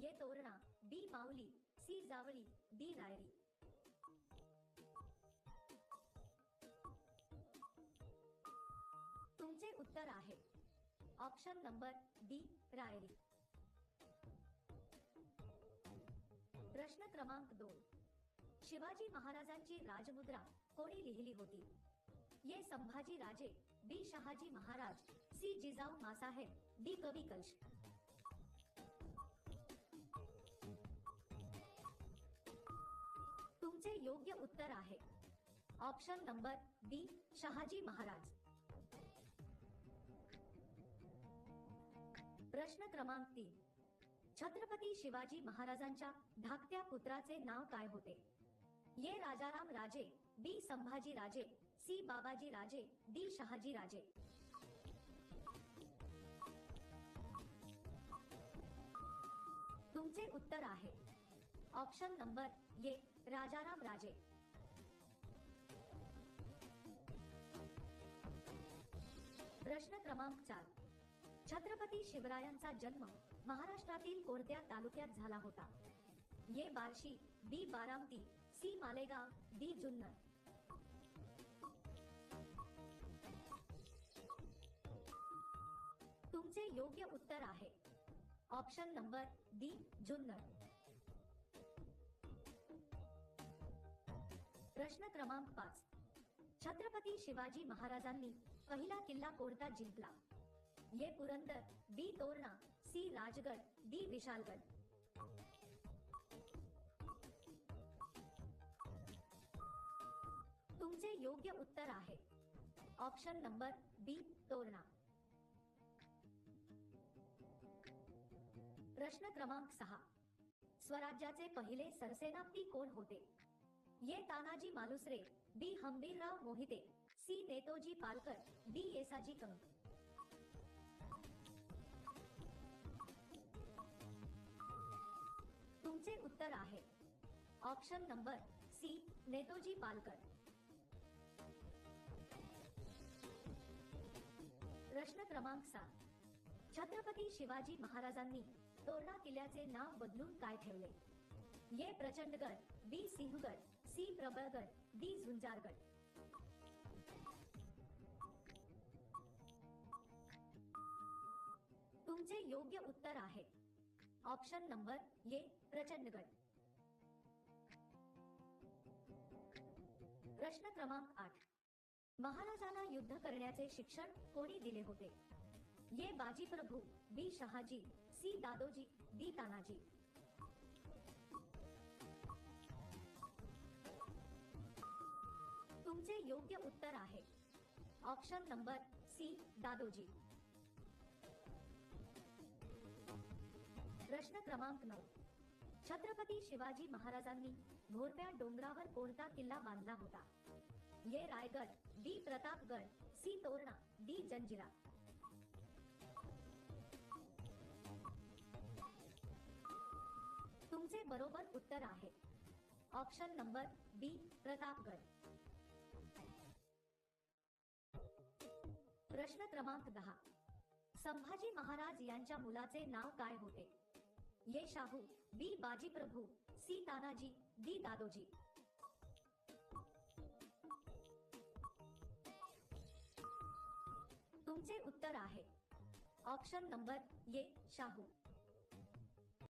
ये तोरणा, बी माऊली, C Jawali, D Rairi. तुमचे उत्तर आहे ऑप्शन नंबर डी रायरी. प्रश्न क्रमांक 2. शिवाजी महाराजांची राजमुद्रा कोणी लिहिली होती? ये संभाजी राजे, बी शहाजी महाराज, सी जिजाऊ मासाहेब, डी कवी कलश. तुमचे योग्य उत्तर आहे ऑप्शन नंबर बी शहाजी महाराज. प्रश्न क्रमांक 3. छत्रपती शिवाजी महाराजांच्या धाकट्या पुत्राचे नाव काय होते? ये राजाराम राजे, बी संभाजी राजे, सी बाबाजी राजे, डी शहाजी राजे. तुमचे उत्तर आहे ऑप्शन नंबर ये राजाराम राजे. प्रश्न क्रमांक 4. छत्रपती शिवरायांचा जन्म महाराष्ट्रातील कोणत्या तालुक्यात झाला होता? ये बार्शी, बी बारामती, सी मालेगाव, डी जुन्नर. तुमचे योग्य उत्तर आहे ऑप्शन नंबर डी जुन्नर. प्रश्न क्रमांक 5. छत्रपती शिवाजी महाराजांनी पहिला किल्ला कोणता जिंकला? ये पुरंदर, बी तोरणा, सी राजगड, डी विशालगड. तुमचे योग्य उत्तर आहे ऑप्शन नंबर बी तोरणा. प्रश्न क्रमांक 6. स्वराज्याचे पहिले सरसेनापती कोण होते? ये तानाजी मालुसरे, बी हंबीरराव मोहिते, सी नेतोजी पालकर, डी येसाजी कंक. तुमचे उत्तर आहे option number C Netoji Palkar. प्रश्न क्रमांक 7. छत्रपती शिवाजी महाराजांनी तोरणा किल्ल्याचे नाव बदलून काय ठेवले? ये प्रचंडगड, बी सिंहगड, सी प्रबळगड, डी झुंजारगड. तुमचे योग्य उत्तर आहे ऑप्शन नंबर ये प्रचंडगड. प्रश्न क्रमांक 8. महाराजांना युद्ध करण्याचे शिक्षण कोणी दिले होते? ये बाजी प्रभू, बी शहाजी, सी दादोजी, डी तानाजी. तुमचे योग्य उत्तर आहे ऑप्शन नंबर सी दादोजी. प्रश्न क्रमांक 9. छत्रपती शिवाजी महाराजांनी घोरप्या डोंगरावर कोणता किल्ला बांधला होता? A Raigad, D Pratapgad, C Torna, D Janjira. तुमचे बरोबर उत्तर आहे ऑप्शन नंबर बी प्रतापगड. प्रश्न क्रमांक 10. संभाजी महाराज यांच्या मुलाचे नाव काय होते? ये शाहू, बी बाजी प्रभू, सी तानाजी, डी दादोजी. तुमचे उत्तर आहे ऑप्शन नंबर ये शाहू.